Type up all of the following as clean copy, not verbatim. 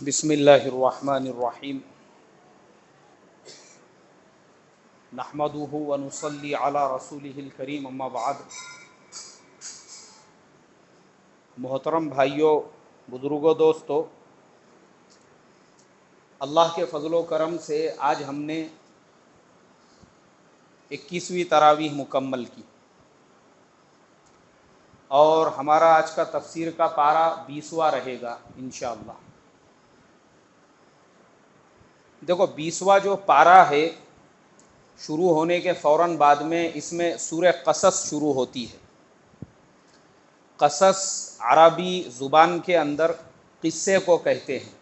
بسم اللہ الرحمن الرحیم نحمدہ ونصلی علی رسولہ الکریم اما بعد۔ محترم بھائیوں، بزرگوں، دوستو، اللہ کے فضل و کرم سے آج ہم نے 21ویں تراویح مکمل کی اور ہمارا آج کا تفسیر کا پارہ 20واں رہے گا انشاءاللہ۔ دیکھو 20واں جو پارہ ہے شروع ہونے کے فوراً بعد میں اس میں سورہ قصص شروع ہوتی ہے۔ قصص عربی زبان کے اندر قصے کو کہتے ہیں،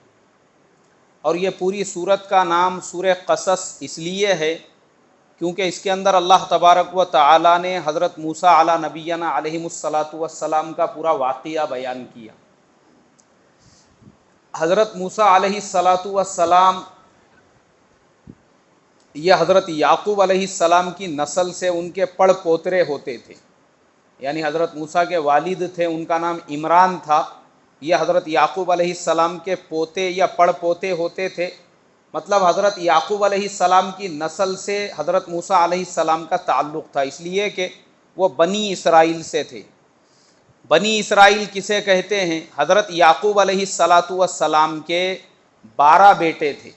اور یہ پوری سورت کا نام سورہ قصص اس لیے ہے کیونکہ اس کے اندر اللہ تبارک و تعالی نے حضرت موسیٰ علی نبینا علیہ الصلاۃ کا پورا واقعہ بیان کیا۔ حضرت موسیٰ علیہ السلام یہ حضرت یعقوب علیہ السلام کی نسل سے ان کے پڑ پوترے ہوتے تھے، یعنی حضرت موسیٰ کے والد تھے، ان کا نام عمران تھا، یہ حضرت یعقوب علیہ السلام کے پوتے یا پڑ پوتے ہوتے تھے۔ مطلب حضرت یعقوب علیہ السلام کی نسل سے حضرت موسیٰ علیہ السلام کا تعلق تھا، اس لیے کہ وہ بنی اسرائیل سے تھے۔ بنی اسرائیل کسے کہتے ہیں؟ حضرت یعقوب علیہ السلام کے 12 بیٹے تھے۔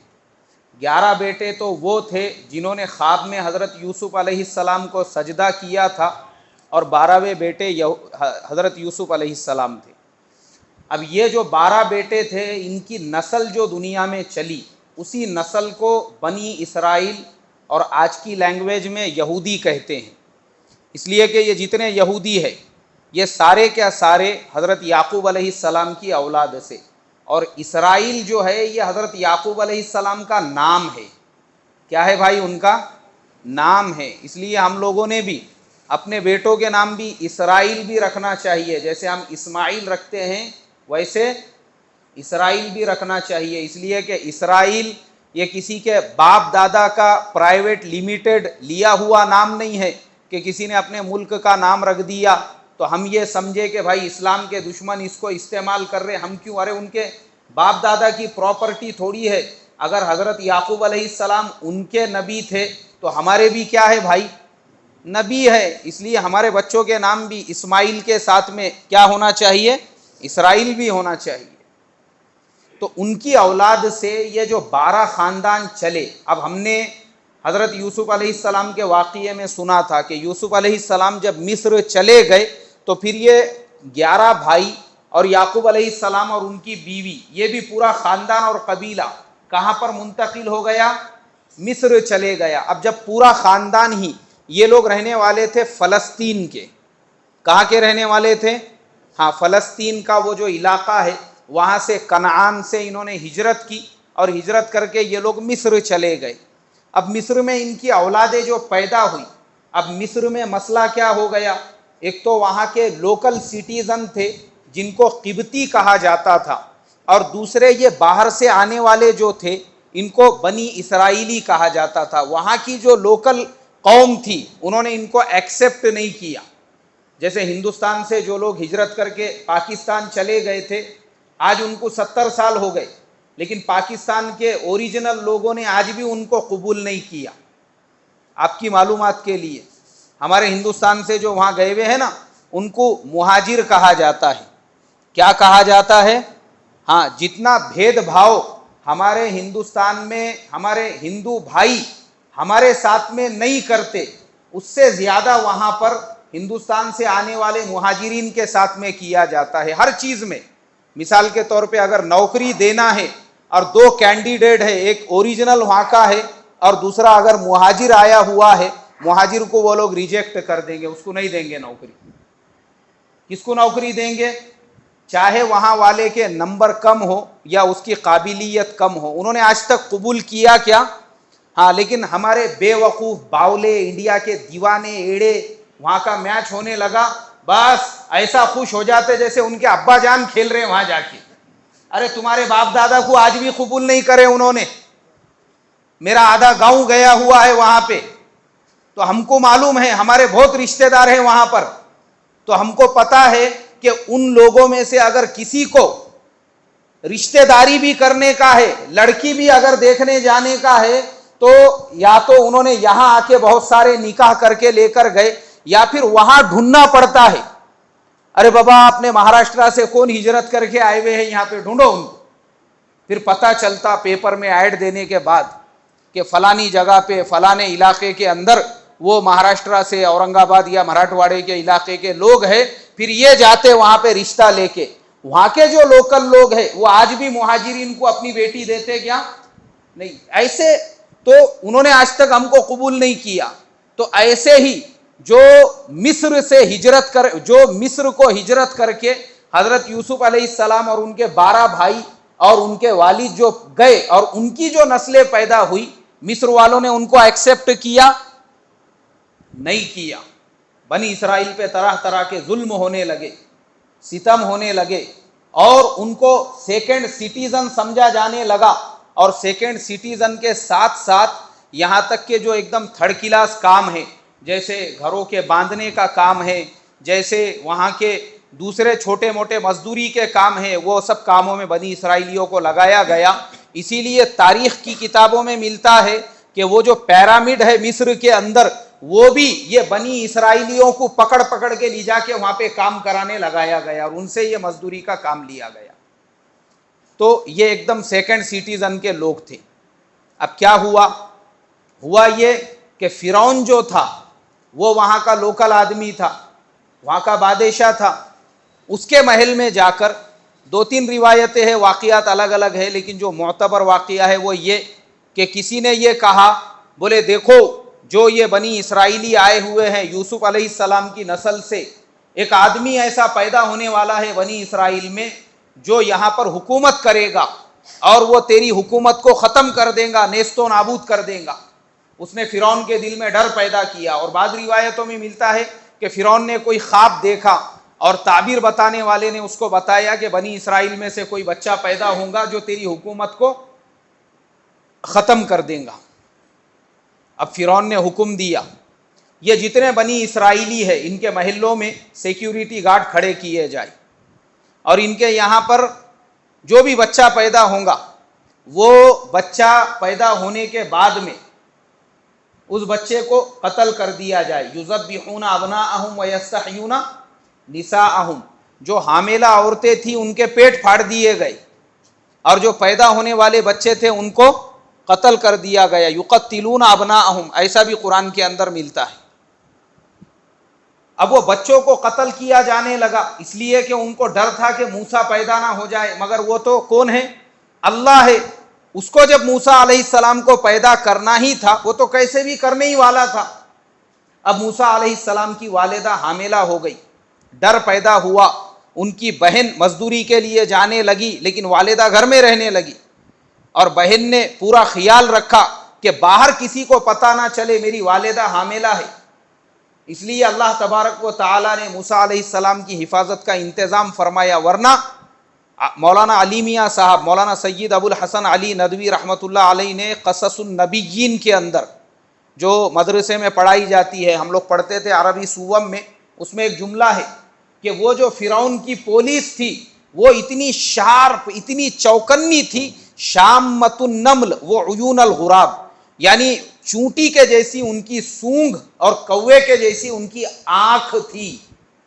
11 بیٹے تو وہ تھے جنہوں نے خواب میں حضرت یوسف علیہ السلام کو سجدہ کیا تھا، اور 12ویں بیٹے حضرت یوسف علیہ السلام تھے۔ اب یہ جو 12 بیٹے تھے، ان کی نسل جو دنیا میں چلی، اسی نسل کو بنی اسرائیل اور آج کی لینگویج میں یہودی کہتے ہیں، اس لیے کہ یہ جتنے یہودی ہیں یہ سارے کیا سارے حضرت یعقوب علیہ السلام کی اولاد سے، اور اسرائیل جو ہے یہ حضرت یعقوب علیہ السلام کا نام ہے۔ کیا ہے بھائی؟ ان کا نام ہے، اس لیے ہم لوگوں نے بھی اپنے بیٹوں کے نام بھی اسرائیل بھی رکھنا چاہیے، جیسے ہم اسماعیل رکھتے ہیں ویسے اسرائیل بھی رکھنا چاہیے، اس لیے کہ اسرائیل یہ کسی کے باپ دادا کا پرائیویٹ لیمیٹڈ لیا ہوا نام نہیں ہے کہ کسی نے اپنے ملک کا نام رکھ دیا تو ہم یہ سمجھے کہ بھائی اسلام کے دشمن اس کو استعمال کر رہے، ہم کیوں؟ ارے ان کے باپ دادا کی پراپرٹی تھوڑی ہے۔ اگر حضرت یعقوب علیہ السلام ان کے نبی تھے تو ہمارے بھی کیا ہے بھائی؟ نبی ہے، اس لیے ہمارے بچوں کے نام بھی اسماعیل کے ساتھ میں کیا ہونا چاہیے؟ اسرائیل بھی ہونا چاہیے۔ تو ان کی اولاد سے یہ جو 12 خاندان چلے، اب ہم نے حضرت یوسف علیہ السلام کے واقعے میں سنا تھا کہ یوسف علیہ السلام جب مصر چلے گئے تو پھر یہ 11 بھائی اور یعقوب علیہ السلام اور ان کی بیوی، یہ بھی پورا خاندان اور قبیلہ کہاں پر منتقل ہو گیا؟ مصر چلے گیا۔ اب جب پورا خاندان ہی، یہ لوگ رہنے والے تھے فلسطین کے، کہاں کے رہنے والے تھے؟ ہاں، فلسطین کا وہ جو علاقہ ہے، وہاں سے کنعان سے انہوں نے ہجرت کی، اور ہجرت کر کے یہ لوگ مصر چلے گئے۔ اب مصر میں ان کی اولادیں جو پیدا ہوئی، اب مصر میں مسئلہ کیا ہو گیا؟ ایک تو وہاں کے لوکل سٹیزن تھے جن کو قبطی کہا جاتا تھا، اور دوسرے یہ باہر سے آنے والے جو تھے ان کو بنی اسرائیلی کہا جاتا تھا۔ وہاں کی جو لوکل قوم تھی انہوں نے ان کو ایکسیپٹ نہیں کیا۔ جیسے ہندوستان سے جو لوگ ہجرت کر کے پاکستان چلے گئے تھے، آج ان کو 70 سال ہو گئے، لیکن پاکستان کے اوریجنل لوگوں نے آج بھی ان کو قبول نہیں کیا۔ آپ کی معلومات کے لیے، ہمارے ہندوستان سے جو وہاں گئے ہوئے ہیں نا، ان کو مہاجر کہا جاتا ہے۔ کیا کہا جاتا ہے؟ ہاں، جتنا بھید بھاؤ ہمارے ہندوستان میں ہمارے ہندو بھائی ہمارے ساتھ میں نہیں کرتے، اس سے زیادہ وہاں پر ہندوستان سے آنے والے مہاجرین کے ساتھ میں کیا جاتا ہے، ہر چیز میں۔ مثال کے طور پہ اگر نوکری دینا ہے اور 2 کینڈیڈیٹ ہے، ایک اوریجنل وہاں کا ہے اور دوسرا اگر مہاجر آیا ہوا ہے، مہاجر کو وہ لوگ ریجیکٹ کر دیں گے، اس کو نہیں دیں گے نوکری۔ کس کو نوکری دیں گے؟ چاہے وہاں والے کے نمبر کم ہو یا اس کی قابلیت کم ہو۔ انہوں نے آج تک قبول کیا کیا؟ ہاں، لیکن ہمارے بے وقوف باولے، انڈیا کے دیوانے ایڑے، وہاں کا میچ ہونے لگا، بس ایسا خوش ہو جاتے جیسے ان کے ابا جان کھیل رہے ہیں وہاں جا کے۔ ارے تمہارے باپ دادا کو آج بھی قبول نہیں کرے انہوں نے، میرا آدھا گاؤں گیا ہوا ہے وہاں پہ، تو ہم کو معلوم ہے، ہمارے بہت رشتہ دار ہیں وہاں پر، تو ہم کو پتا ہے کہ ان لوگوں میں سے اگر کسی کو رشتے داری بھی کرنے کا ہے، لڑکی بھی اگر دیکھنے جانے کا ہے تو یا تو انہوں نے یہاں آ کے بہت سارے نکاح کر کے لے کر گئے، یا پھر وہاں ڈھونڈنا پڑتا ہے. ارے بابا اپنے مہاراشٹرا سے کون ہجرت کر کے آئے ہوئے ہیں، یہاں پہ ڈھونڈو ان کو. پھر پتہ چلتا پیپر میں ایڈ دینے کے بعد کہ فلانی جگہ پہ فلانے علاقے کے اندر وہ مہاراشٹرا سے اورنگ آباد یا مراٹھواڑے کے علاقے کے لوگ ہیں. پھر یہ جاتے وہاں پہ رشتہ لے کے. وہاں کے جو لوکل لوگ ہیں وہ آج بھی مہاجرین کو اپنی بیٹی دیتے کیا؟ نہیں. ایسے تو انہوں نے آج تک ہم کو قبول نہیں کیا. تو ایسے ہی جو مصر سے ہجرت کر جو مصر کو ہجرت کر کے حضرت یوسف علیہ السلام اور ان کے 12 بھائی اور ان کے والد جو گئے اور ان کی جو نسلیں پیدا ہوئی، مصر والوں نے ان کو ایکسپٹ کیا نہیں کیا. بنی اسرائیل پہ طرح طرح کے ظلم ہونے لگے، ستم ہونے لگے، اور ان کو سیکنڈ سٹیزن سمجھا جانے لگا. اور سیکنڈ سٹیزن کے ساتھ ساتھ یہاں تک کہ جو ایک دم تھرڈ کلاس کام ہے، جیسے گھروں کے باندھنے کا کام ہے، جیسے وہاں کے دوسرے چھوٹے موٹے مزدوری کے کام ہیں، وہ سب کاموں میں بنی اسرائیلیوں کو لگایا گیا. اسی لیے تاریخ کی کتابوں میں ملتا ہے کہ وہ جو پیرامڈ ہے مصر کے اندر، وہ بھی یہ بنی اسرائیلیوں کو پکڑ پکڑ کے لے جا کے وہاں پہ کام کرانے لگایا گیا اور ان سے یہ مزدوری کا کام لیا گیا. تو یہ ایک دم سیکنڈ سٹیزن کے لوگ تھے. اب کیا ہوا یہ کہ فرعون جو تھا وہ وہاں کا لوکل آدمی تھا، وہاں کا بادشاہ تھا. اس کے محل میں جا کر 2-3 روایتیں ہیں، واقعات الگ الگ ہیں، لیکن جو معتبر واقعہ ہے وہ یہ کہ کسی نے یہ کہا، بولے دیکھو جو یہ بنی اسرائیلی آئے ہوئے ہیں یوسف علیہ السلام کی نسل سے، ایک آدمی ایسا پیدا ہونے والا ہے بنی اسرائیل میں جو یہاں پر حکومت کرے گا اور وہ تیری حکومت کو ختم کر دے گا، نیست و نابود کر دے گا. اس نے فرعون کے دل میں ڈر پیدا کیا. اور بعض روایتوں میں ملتا ہے کہ فرعون نے کوئی خواب دیکھا اور تعبیر بتانے والے نے اس کو بتایا کہ بنی اسرائیل میں سے کوئی بچہ پیدا ہوگا جو تیری حکومت کو ختم کر دے گا. اب فرعون نے حکم دیا یہ جتنے بنی اسرائیلی ہیں ان کے محلوں میں سیکیورٹی گارڈ کھڑے کیے جائے، اور ان کے یہاں پر جو بھی بچہ پیدا ہوگا وہ بچہ پیدا ہونے کے بعد میں اس بچے کو قتل کر دیا جائے. یذبحون ابناءہم ویستحیون نساءہم. جو حاملہ عورتیں تھیں ان کے پیٹ پھاڑ دیے گئے، اور جو پیدا ہونے والے بچے تھے ان کو قتل کر دیا گیا. یقتلون ابناءہم، ایسا بھی قرآن کے اندر ملتا ہے. اب وہ بچوں کو قتل کیا جانے لگا اس لیے کہ ان کو ڈر تھا کہ موسیٰ پیدا نہ ہو جائے، مگر وہ تو کون ہے؟ اللہ ہے. اس کو جب موسیٰ علیہ السلام کو پیدا کرنا ہی تھا وہ تو کیسے بھی کرنے ہی والا تھا. اب موسیٰ علیہ السلام کی والدہ حاملہ ہو گئی، ڈر پیدا ہوا، ان کی بہن مزدوری کے لیے جانے لگی لیکن والدہ گھر میں رہنے لگی، اور بہن نے پورا خیال رکھا کہ باہر کسی کو پتہ نہ چلے میری والدہ حاملہ ہے. اس لیے اللہ تبارک و تعالی نے موسیٰ علیہ السلام کی حفاظت کا انتظام فرمایا. ورنہ مولانا علی میاں صاحب، مولانا سید ابو الحسن علی ندوی رحمۃ اللہ علیہ نے قصص النبیین کے اندر جو مدرسے میں پڑھائی جاتی ہے، ہم لوگ پڑھتے تھے عربی سوم میں، اس میں ایک جملہ ہے کہ وہ جو فرعون کی پولیس تھی وہ اتنی شارپ، اتنی چوکنی تھی، شامۃ النمل و عیون الغراب، یعنی چونٹی کے جیسی ان کی سونگ اور کوے کے جیسی ان کی آنکھ تھی.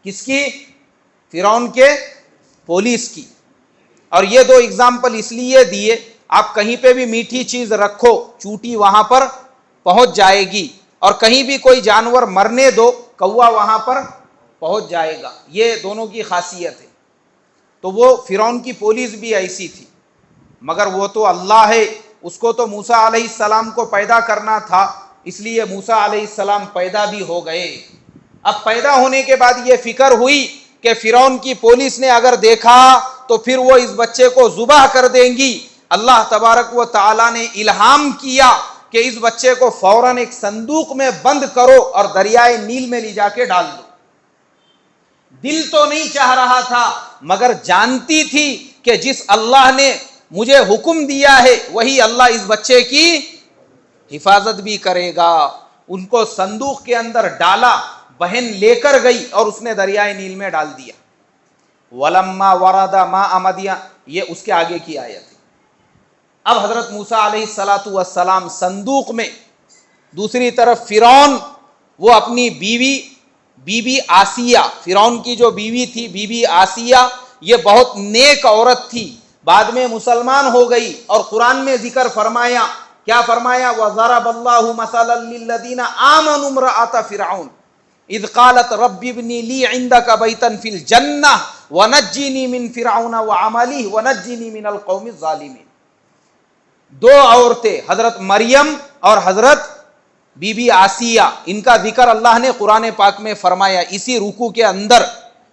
کس کی؟ فرعون کے پولیس کی. اور یہ 2 اگزامپل اس لیے دیے، آپ کہیں پہ بھی میٹھی چیز رکھو چونٹی وہاں پر پہنچ جائے گی، اور کہیں بھی کوئی جانور مرنے دو کوا وہاں پر پہنچ جائے گا. یہ دونوں کی خاصیت ہے. تو وہ فرعون کی پولیس بھی ایسی تھی، مگر وہ تو اللہ ہے، اس کو تو موسیٰ علیہ السلام کو پیدا کرنا تھا، اس لیے موسیٰ علیہ السلام پیدا بھی ہو گئے. اب پیدا ہونے کے بعد یہ فکر ہوئی کہ فرعون کی پولیس نے اگر دیکھا تو پھر وہ اس بچے کو ذبح کر دیں گی. اللہ تبارک و تعالی نے الہام کیا کہ اس بچے کو فوراً ایک صندوق میں بند کرو اور دریائے نیل میں لے جا کے ڈال دو. دل تو نہیں چاہ رہا تھا، مگر جانتی تھی کہ جس اللہ نے مجھے حکم دیا ہے وہی اللہ اس بچے کی حفاظت بھی کرے گا. ان کو صندوق کے اندر ڈالا، بہن لے کر گئی اور اس نے دریائے نیل میں ڈال دیا. وَلَمَّا وَرَدَ مَاءَ مَدْيَنَ یہ اس کے آگے کی آیت ہے۔ اب حضرت موسیٰ علیہ السلام صندوق میں، دوسری طرف فرعون وہ اپنی بی بی آسیہ، فرعون کی جو بیوی تھی بی بی آسیہ، یہ بہت نیک عورت تھی، بعد میں مسلمان ہو گئی، اور قرآن میں ذکر فرمایا، کیا فرمایا؟ وَضَرَبَ اللَّهُ مَثَلًا لِّلَّذِينَ آمَنُوا امْرَأَتَ فِرْعَوْنَ اذ قالت رب ابن لی عندک بیتا فی الجنہ ونجنی من فرعون وعملہ ونجنی من القوم الظالمین۔ دو عورتیں، حضرت مریم اور حضرت بی بی آسیہ، ان کا ذکر اللہ نے قرآن پاک میں فرمایا اسی رکوع کے اندر۔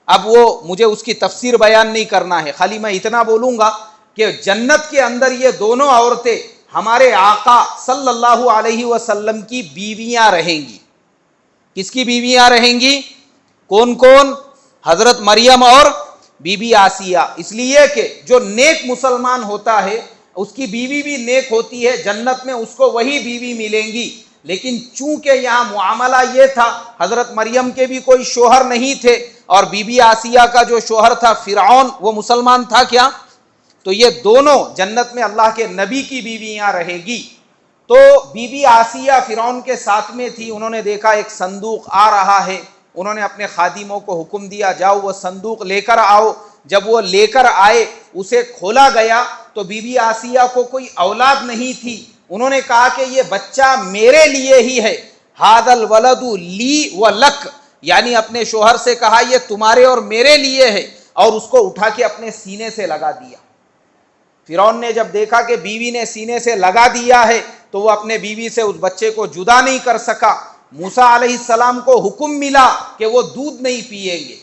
اب وہ مجھے اس کی تفسیر بیان نہیں کرنا ہے، خالی میں اتنا بولوں گا کہ جنت کے اندر یہ دونوں عورتیں ہمارے آقا صلی اللہ علیہ وسلم کی بیویاں رہیں گی۔ کس کی بیویاں رہیں گی؟ کون کون؟ حضرت مریم اور بی بی آسیہ۔ اس لیے کہ جو نیک مسلمان ہوتا ہے اس کی بیوی بھی نیک ہوتی ہے، جنت میں اس کو وہی بیوی ملیں گی۔ لیکن چونکہ یہاں معاملہ یہ تھا، حضرت مریم کے بھی کوئی شوہر نہیں تھے، اور بی بی آسیہ کا جو شوہر تھا فرعون، وہ مسلمان تھا کیا؟ تو یہ دونوں جنت میں اللہ کے نبی کی بیویاں رہے گی۔ تو بی بی آسیہ فرعون کے ساتھ میں تھی، انہوں نے دیکھا ایک صندوق آ رہا ہے، انہوں نے اپنے خادموں کو حکم دیا جاؤ وہ صندوق لے کر آؤ۔ جب وہ لے کر آئے، اسے کھولا گیا تو بی بی آسیہ کو کوئی اولاد نہیں تھی، انہوں نے کہا کہ یہ بچہ میرے لیے ہی ہے، ھذا الولد لی ولک، یعنی اپنے شوہر سے کہا یہ تمہارے اور میرے لیے ہے، اور اس کو اٹھا کے اپنے سینے سے لگا دیا۔ فرعون نے جب دیکھا کہ بیوی نے سینے سے لگا دیا ہے تو وہ اپنے بیوی سے اس بچے کو جدا نہیں کر سکا۔ موسیٰ علیہ السلام کو حکم ملا کہ وہ دودھ نہیں پیئیں گے۔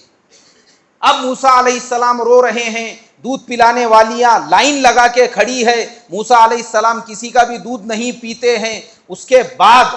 اب موسیٰ علیہ السلام رو رہے ہیں، دودھ پلانے والیاں لائن لگا کے کھڑی ہے، موسیٰ علیہ السلام کسی کا بھی دودھ نہیں پیتے ہیں۔ اس کے بعد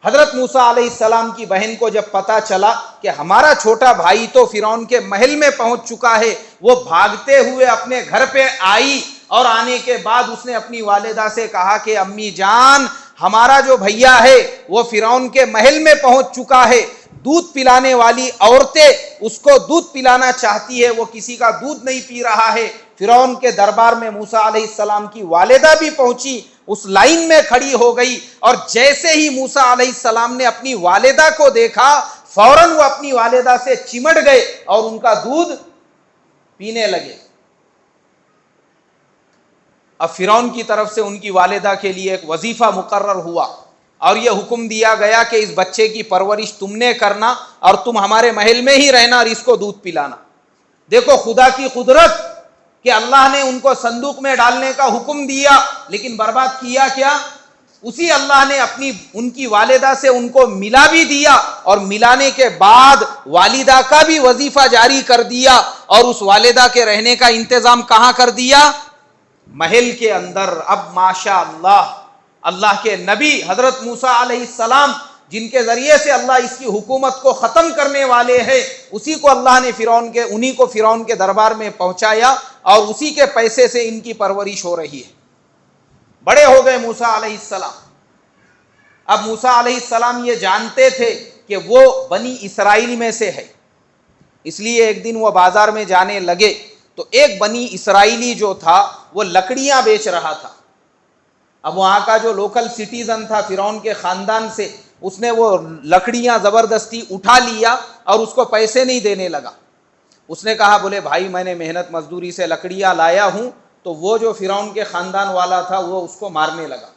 حضرت موسیٰ علیہ السلام کی بہن کو جب پتا چلا کہ ہمارا چھوٹا بھائی تو فرعون کے محل میں پہنچ چکا ہے، وہ بھاگتے ہوئے اپنے گھر پہ آئی، اور آنے کے بعد اس نے اپنی والدہ سے کہا کہ امی جان، ہمارا جو بھیا ہے وہ فرعون کے محل میں پہنچ چکا ہے، دودھ پلانے والی عورتیں اس کو دودھ پلانا چاہتی ہے، وہ کسی کا دودھ نہیں پی رہا ہے۔ فرعون کے دربار میں موسیٰ علیہ السلام کی والدہ بھی پہنچی، اس لائن میں کھڑی ہو گئی، اور جیسے ہی موسیٰ علیہ السلام نے اپنی والدہ کو دیکھا، فوراً وہ اپنی والدہ سے چمٹ گئے اور ان کا دودھ پینے لگے۔ اب فرعون کی طرف سے ان کی والدہ کے لیے ایک وظیفہ مقرر ہوا، اور یہ حکم دیا گیا کہ اس بچے کی پرورش تم نے کرنا، اور تم ہمارے محل میں ہی رہنا اور اس کو دودھ پلانا۔ دیکھو خدا کی قدرت کہ اللہ نے ان کو صندوق میں ڈالنے کا حکم دیا، لیکن برباد کیا کیا؟ اسی اللہ نے ان کی والدہ سے ان کو ملا بھی دیا، اور ملانے کے بعد والدہ کا بھی وظیفہ جاری کر دیا، اور اس والدہ کے رہنے کا انتظام کہاں کر دیا؟ محل کے اندر۔ اب ماشاء اللہ کے نبی حضرت موسیٰ علیہ السلام، جن کے ذریعے سے اللہ اس کی حکومت کو ختم کرنے والے ہیں، اسی کو اللہ نے انہی کو فرعون کے دربار میں پہنچایا، اور اسی کے پیسے سے ان کی پرورش ہو رہی ہے۔ بڑے ہو گئے موسیٰ علیہ السلام۔ اب موسیٰ علیہ السلام یہ جانتے تھے کہ وہ بنی اسرائیل میں سے ہے، اس لیے ایک دن وہ بازار میں جانے لگے تو ایک بنی اسرائیلی جو تھا وہ لکڑیاں بیچ رہا تھا۔ اب وہاں کا جو لوکل سٹیزن تھا فرعون کے خاندان سے، اس نے وہ لکڑیاں زبردستی اٹھا لیا اور اس کو پیسے نہیں دینے لگا۔ اس نے کہا بولے بھائی میں نے محنت مزدوری سے لکڑیاں لایا ہوں، تو وہ جو فرعون کے خاندان والا تھا وہ اس کو مارنے لگا۔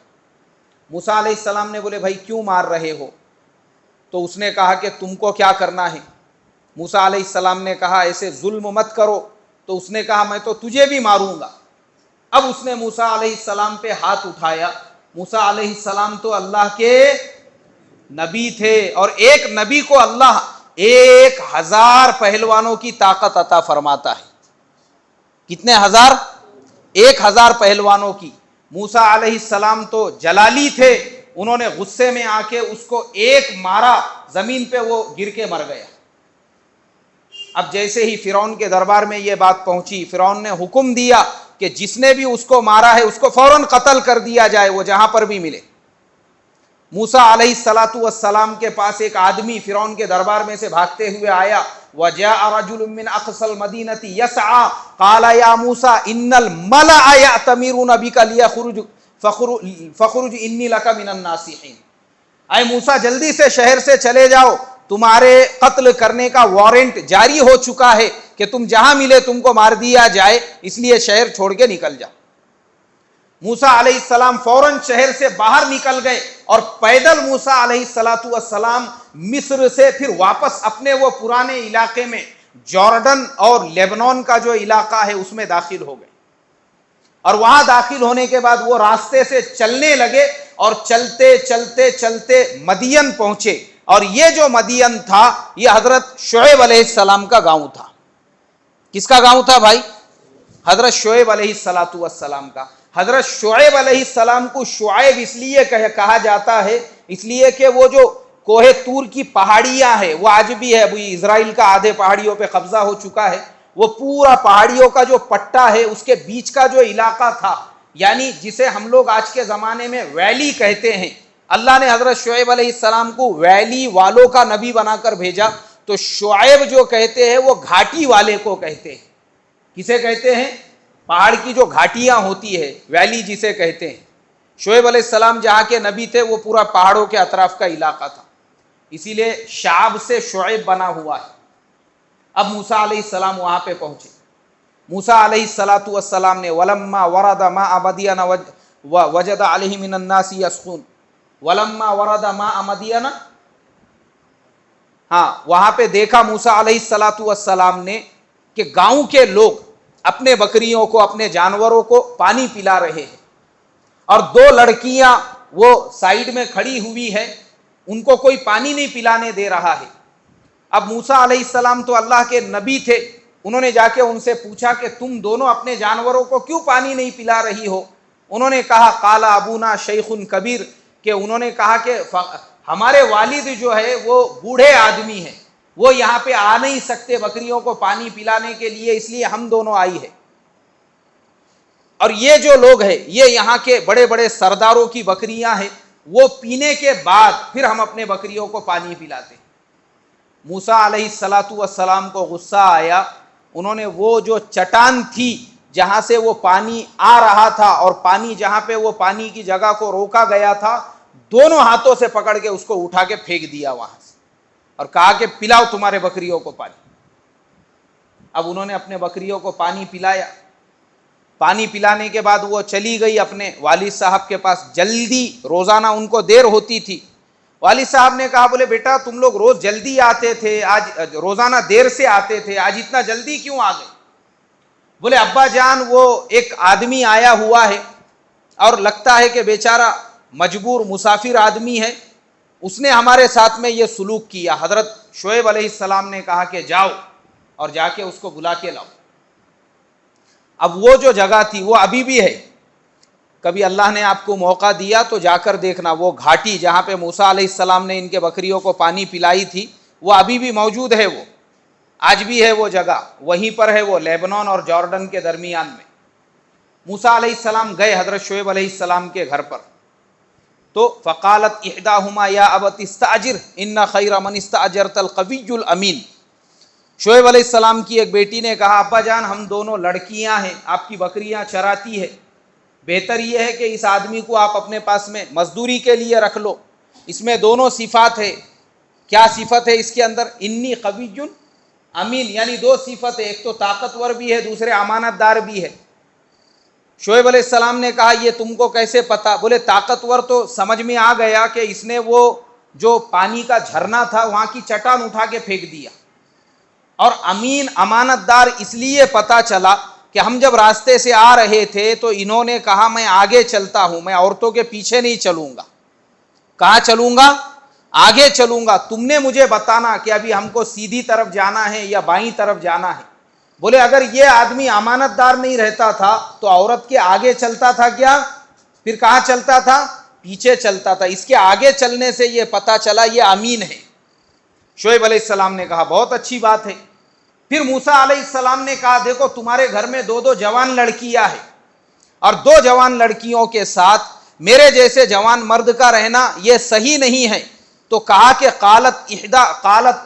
موسیٰ علیہ السلام نے بولے بھائی کیوں مار رہے ہو؟ تو اس نے کہا کہ تم کو کیا کرنا ہے؟ موسیٰ علیہ السلام نے کہا ایسے ظلم مت کرو، تو اس نے کہا میں تو تجھے بھی ماروں گا۔ اب اس نے موسیٰ علیہ السلام پہ ہاتھ اٹھایا۔ موسیٰ علیہ السلام تو اللہ کے نبی تھے، اور ایک نبی کو اللہ 1000 پہلوانوں کی طاقت عطا فرماتا ہے۔ کتنے ہزار؟ 1000 پہلوانوں کی۔ موسیٰ علیہ السلام تو جلالی تھے، انہوں نے غصے میں آ کے اس کو ایک مارا، زمین پہ وہ گر کے مر گیا۔ اب جیسے ہی فرعون کے دربار میں یہ بات پہنچی، فرعون نے حکم دیا کہ جس نے بھی اس کو مارا ہے اس کو فوراً قتل کر دیا جائے، وہ جہاں پر بھی ملے۔ موسیٰ علیہ السلام کے پاس ایک آدمی فرعون کے دربار میں سے بھاگتے ہوئے آیا، وجاء رجل من اقصى المدينة يسعى قال يا موسى ان الملأ يأتمرون بك ليخرج فخرج انی لک من الناصحین، اے موسیٰ جلدی سے شہر سے چلے جاؤ، تمہارے قتل کرنے کا وارنٹ جاری ہو چکا ہے کہ تم جہاں ملے تم کو مار دیا جائے، اس لیے شہر چھوڑ کے نکل جاؤ۔ موسیٰ علیہ السلام فوراً شہر سے باہر نکل گئے اور پیدل موسیٰ علیہ السلام مصر سے پھر واپس اپنے وہ پرانے علاقے میں، جارڈن اور لیبنان کا جو علاقہ ہے اس میں داخل ہو گئے، اور وہاں داخل ہونے کے بعد وہ راستے سے چلنے لگے اور چلتے چلتے چلتے مدین پہنچے، اور یہ جو مدین تھا یہ حضرت شعیب علیہ السلام کا گاؤں تھا۔ کس کا گاؤں تھا بھائی؟ حضرت شعیب علیہ السلام کا۔ حضرت شعیب علیہ السلام کو شعیب اس لیے کہا جاتا ہے اس لیے کہ وہ جو کوہ طور کی پہاڑیاں ہیں وہ آج بھی ہے، ابھی اسرائیل کا آدھے پہاڑیوں پہ قبضہ ہو چکا ہے، وہ پورا پہاڑیوں کا جو پٹا ہے اس کے بیچ کا جو علاقہ تھا، یعنی جسے ہم لوگ آج کے زمانے میں ویلی کہتے ہیں، اللہ نے حضرت شعیب علیہ السلام کو ویلی والوں کا نبی بنا کر بھیجا، تو شعیب جو کہتے ہیں وہ گھاٹی والے کو کہتے ہیں۔ کسے کہتے ہیں؟ پہاڑ کی جو گھاٹیاں ہوتی ہے، ویلی جسے کہتے ہیں۔ شعیب علیہ السلام جہاں کے نبی تھے وہ پورا پہاڑوں کے اطراف کا علاقہ تھا، اسی لیے شعب سے شعیب بنا ہوا ہے۔ اب موسیٰ علیہ السلام وہاں پہ پہنچے۔ موسیٰ علیہ السلام نے وَلَمَّا وَرَدَ مَاءَ مَدْيَنَ وَجَدَ عَلَيْهِ مِنَ النَّاسِ يَسْقُونَ، وَلَمَّا وَرَدَ مَاءَ مَدْيَنَ، ہاں وہاں پہ دیکھا موسیٰ علیہ السلام نے کہ گاؤں کے لوگ اپنے بکریوں کو، اپنے جانوروں کو پانی پلا رہے ہیں، اور دو لڑکیاں وہ سائیڈ میں کھڑی ہوئی ہے، ان کو کوئی پانی نہیں پلانے دے رہا ہے۔ اب موسیٰ علیہ السلام تو اللہ کے نبی تھے، انہوں نے جا کے ان سے پوچھا کہ تم دونوں اپنے جانوروں کو کیوں پانی نہیں پلا رہی ہو؟ انہوں نے کہا قال ابونا شیخ کبیر، کہ انہوں نے کہا کہ ہمارے والد جو ہے وہ بوڑھے آدمی ہیں، وہ یہاں پہ آ نہیں سکتے بکریوں کو پانی پلانے کے لیے، اس لیے ہم دونوں آئی ہے، اور یہ جو لوگ ہیں یہ یہاں کے بڑے بڑے سرداروں کی بکریاں ہیں، وہ پینے کے بعد پھر ہم اپنے بکریوں کو پانی پلاتے ہیں۔ موسیٰ علیہ السلام کو غصہ آیا، انہوں نے وہ جو چٹان تھی جہاں سے وہ پانی آ رہا تھا اور پانی جہاں پہ وہ پانی کی جگہ کو روکا گیا تھا، دونوں ہاتھوں سے پکڑ کے اس کو اٹھا کے پھینک دیا وہاں سے، اور کہا کہ پلاؤ تمہارے بکریوں کو پانی۔ اب انہوں نے اپنے بکریوں کو پانی پلایا، پانی پلانے کے بعد وہ چلی گئی اپنے والد صاحب کے پاس، جلدی روزانہ ان کو دیر ہوتی تھی۔ والد صاحب نے کہا بولے بیٹا تم لوگ روز جلدی آتے تھے، آج روزانہ دیر سے آتے تھے، آج اتنا جلدی کیوں آ گئے؟ بولے ابا جان وہ ایک آدمی آیا ہوا ہے اور لگتا ہے کہ بیچارہ مجبور مسافر آدمی ہے، اس نے ہمارے ساتھ میں یہ سلوک کیا۔ حضرت شعیب علیہ السلام نے کہا کہ جاؤ اور جا کے اس کو بلا کے لاؤ۔ اب وہ جو جگہ تھی وہ ابھی بھی ہے، کبھی اللہ نے آپ کو موقع دیا تو جا کر دیکھنا، وہ گھاٹی جہاں پہ موسیٰ علیہ السلام نے ان کے بکریوں کو پانی پلائی تھی وہ ابھی بھی موجود ہے، وہ آج بھی ہے وہ جگہ، وہیں پر ہے وہ، لیبنان اور جارڈن کے درمیان میں۔ موسیٰ علیہ السلام گئے حضرت شعیب علیہ السلام کے گھر پر، تو فقالت احداہما یا ابت استاجر ان خیر من استاجرت القوی الامین، شعیب علیہ السلام کی ایک بیٹی نے کہا ابا جان ہم دونوں لڑکیاں ہیں، آپ کی بکریاں چراتی ہے، بہتر یہ ہے کہ اس آدمی کو آپ اپنے پاس میں مزدوری کے لیے رکھ لو۔ اس میں دونوں صفات ہے۔ کیا صفت ہے اس کے اندر؟ انی قوی امین، یعنی دو صفت ہے، ایک تو طاقتور بھی ہے، دوسرے امانت دار بھی ہے۔ شعیب علیہ السلام نے کہا یہ تم کو کیسے پتا؟ بولے طاقتور تو سمجھ میں آ گیا کہ اس نے وہ جو پانی کا جھرنا تھا وہاں کی چٹان اٹھا کے پھینک دیا، اور امین امانت دار اس لیے پتا چلا کہ ہم جب راستے سے آ رہے تھے تو انہوں نے کہا میں آگے چلتا ہوں، میں عورتوں کے پیچھے نہیں چلوں گا۔ کہاں چلوں گا؟ آگے چلوں گا، تم نے مجھے بتانا کہ ابھی ہم کو سیدھی طرف جانا ہے یا بائیں طرف جانا ہے۔ بولے اگر یہ آدمی امانت دار نہیں رہتا تھا تو عورت کے آگے چلتا تھا کیا؟ پھر کہاں چلتا تھا؟ پیچھے چلتا تھا۔ اس کے آگے چلنے سے یہ پتا چلا یہ امین ہے۔ شعیب علیہ السلام نے کہا بہت اچھی بات ہے۔ پھر موسیٰ علیہ السلام نے کہا دیکھو تمہارے گھر میں دو جوان لڑکیاں ہیں، اور دو جوان لڑکیوں کے ساتھ میرے جیسے جوان مرد کا رہنا یہ صحیح نہیں ہے۔ تو کہا کہ قالت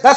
10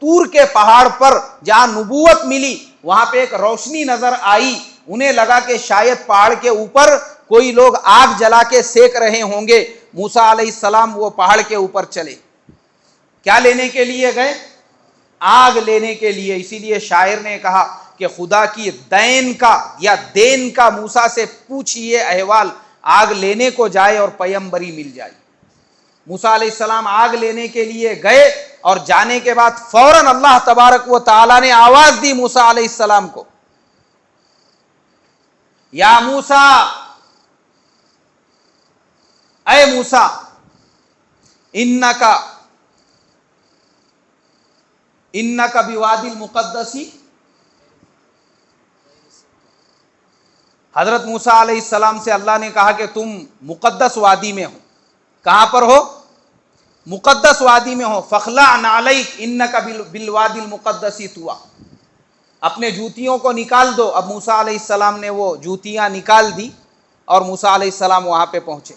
طور کے پہاڑ پر جہاں نبوت ملی وہاں پہ ایک روشنی نظر آئی، انہیں لگا کہ شاید پہاڑ کے اوپر کوئی لوگ آگ جلا کے سیک رہے ہوں گے۔ موسیٰ علیہ السلام وہ پہاڑ کے اوپر چلے، کیا لینے کے لیے گئے؟ آگ لینے کے لیے۔ اسی لیے شاعر نے کہا کہ خدا کی دین کا موسیٰ سے پوچھئے احوال، آگ لینے کو جائے اور پیمبری مل جائے۔ موسیٰ علیہ السلام آگ لینے کے لیے گئے اور جانے کے بعد فوراً اللہ تبارک و تعالی نے آواز دی موسیٰ علیہ السلام کو، یا موسیٰ، اے موسیٰ، انک بوادی المقدس۔ حضرت موسیٰ علیہ السلام سے اللہ نے کہا کہ تم مقدس وادی میں ہو۔ کہاں پر ہو؟ مقدس وادی میں ہو۔ فخلع نعلیک انک بالوادی المقدس طویٰ، اپنے جوتیوں کو نکال دو۔ اب موسیٰ علیہ السلام نے وہ جوتیاں نکال دی اور موسیٰ علیہ السلام وہاں پہ پہنچے۔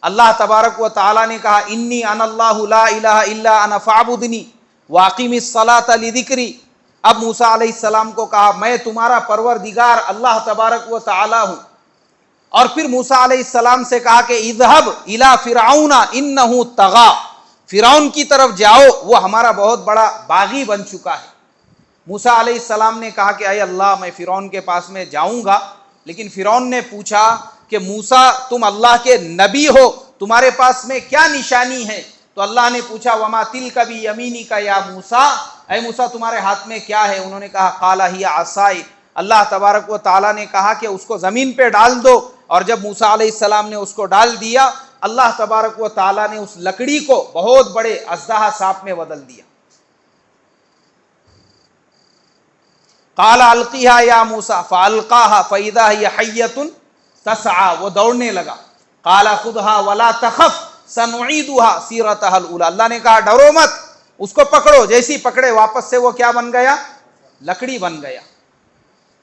اللہ تبارک و تعالی نے کہا انی انا اللہ لا الہ الا انا فاعبدنی واقم الصلاۃ لذکری۔ اب موسیٰ علیہ السلام کو کہا میں تمہارا پروردگار اللہ تبارک و تعالی ہوں۔ اور پھر موسیٰ علیہ السلام سے کہا کہ اذهب الی فرعون انہ طغی، فرعون کی طرف جاؤ، وہ ہمارا بہت بڑا باغی بن چکا ہے۔ موسیٰ علیہ السلام نے کہا کہ اے اللہ میں فرعون کے پاس میں جاؤں گا، لیکن فرعون نے پوچھا کہ موسیٰ تم اللہ کے نبی ہو، تمہارے پاس میں کیا نشانی ہے؟ تو اللہ نے پوچھا وما تلک بیمینک یا موسیٰ، اے موسیٰ تمہارے ہاتھ میں کیا ہے؟ انہوں نے کہا قال ہی عصائی۔ اللہ تبارک و تعالیٰ نے کہا کہ اس کو زمین پہ ڈال دو، اور جب موسیٰ علیہ السلام نے اس کو ڈال دیا، اللہ تبارک و تعالیٰ نے اس لکڑی کو بہت بڑے اژدہا سانپ میں بدل دیا۔ قال القیہا یا موسیٰ فالقاہا فاذا ہی حیۃ تسعی، وہ دوڑنے لگا۔ قال خذھا ولا تخف سنعیدھا سیرتھا الاولی، اللہ نے کہا ڈرو مت، اس کو پکڑو۔ جیسی پکڑے واپس سے وہ کیا بن گیا؟ لکڑی بن گیا۔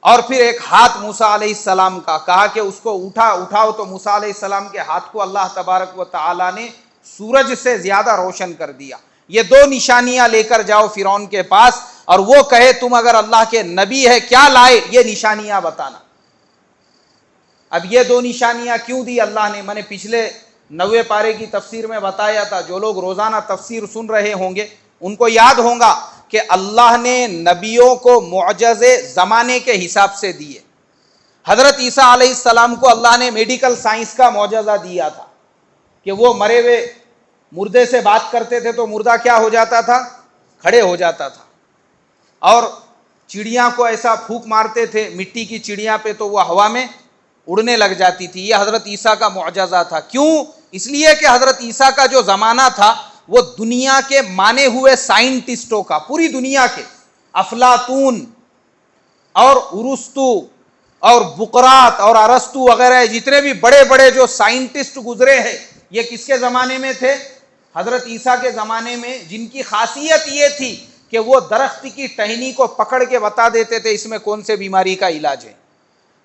اور پھر ایک ہاتھ موسیٰ علیہ السلام کا، کہا کہ اس کو اٹھاؤ، تو موسیٰ علیہ السلام کے ہاتھ کو اللہ تبارک و تعالی نے سورج سے زیادہ روشن کر دیا۔ یہ دو نشانیاں لے کر جاؤ فرعون کے پاس، اور وہ کہے تم اگر اللہ کے نبی ہے کیا لائے، یہ نشانیاں بتانا۔ اب یہ دو نشانیاں کیوں دی اللہ نے؟ میں نے پچھلے 90 پارے کی تفسیر میں بتایا تھا، جو لوگ روزانہ تفسیر سن رہے ہوں گے ان کو یاد ہوگا کہ اللہ نے نبیوں کو معجزے زمانے کے حساب سے دیے۔ حضرت عیسیٰ علیہ السلام کو اللہ نے میڈیکل سائنس کا معجزہ دیا تھا کہ وہ مرے ہوئے مردے سے بات کرتے تھے تو مردہ کیا ہو جاتا تھا؟ کھڑے ہو جاتا تھا۔ اور چڑیاں کو ایسا پھونک مارتے تھے مٹی کی چڑیاں پہ تو وہ ہوا میں اڑنے لگ جاتی تھی۔ یہ حضرت عیسیٰ کا معجزہ تھا۔ کیوں؟ اس لیے کہ حضرت عیسیٰ کا جو زمانہ تھا وہ دنیا کے مانے ہوئے سائنٹسٹوں کا، پوری دنیا کے، افلاطون اور ارسطو اور بقراط اور ارسطو وغیرہ جتنے بھی بڑے بڑے جو سائنٹسٹ گزرے ہیں، یہ کس کے زمانے میں تھے؟ حضرت عیسیٰ کے زمانے میں، جن کی خاصیت یہ تھی کہ وہ درخت کی ٹہنی کو پکڑ کے بتا دیتے تھے اس میں کون سے بیماری کا علاج ہے۔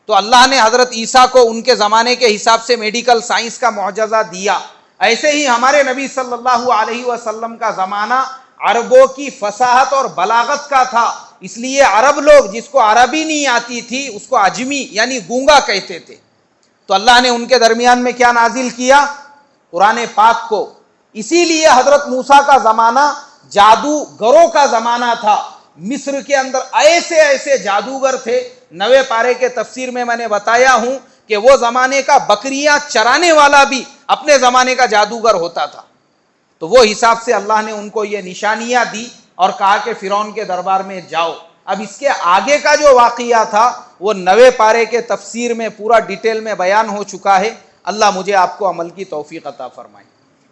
تو اللہ نے حضرت عیسیٰ کو ان کے زمانے کے حساب سے میڈیکل سائنس کا معجزہ دیا۔ ایسے ہی ہمارے نبی صلی اللہ علیہ وسلم کا زمانہ عربوں کی فصاحت اور بلاغت کا تھا، اس لیے عرب لوگ جس کو عربی نہیں آتی تھی اس کو عجمی یعنی گونگا کہتے تھے۔ تو اللہ نے ان کے درمیان میں کیا نازل کیا؟ قرآن پاک کو۔ اسی لیے حضرت موسیٰ کا زمانہ جادوگروں کا زمانہ تھا۔ مصر کے اندر ایسے ایسے جادوگر تھے، 90 پارے کے تفسیر میں نے بتایا ہوں کہ وہ زمانے کا بکریاں چرانے والا بھی اپنے زمانے کا جادوگر ہوتا تھا۔ تو وہ حساب سے اللہ نے ان کو یہ نشانیاں دی اور کہا کہ فرعون کے دربار میں جاؤ۔ اب اس کے آگے کا جو واقعہ تھا وہ 90 پارے کے تفسیر میں پورا ڈیٹیل میں بیان ہو چکا ہے۔ اللہ مجھے آپ کو عمل کی توفیق عطا فرمائے،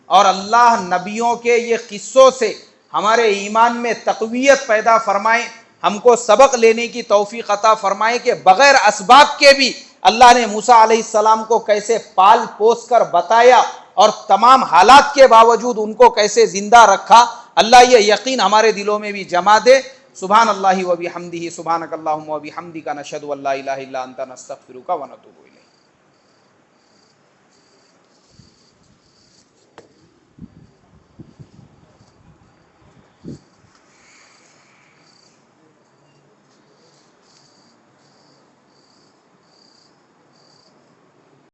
اور اللہ نبیوں کے یہ قصوں سے ہمارے ایمان میں تقویت پیدا فرمائے، ہم کو سبق لینے کی توفیق عطا فرمائے کہ بغیر اسباب کے بھی اللہ نے موسیٰ علیہ السلام کو کیسے پال پوس کر بتایا، اور تمام حالات کے باوجود ان کو کیسے زندہ رکھا۔ اللہ یہ یقین ہمارے دلوں میں بھی جما دے۔ سبحان اللہ و بحمدہ، سبحانک اللہم و بحمدک، نشہد ان لا الہ الا انت، نستغفرک و نتوب الیک۔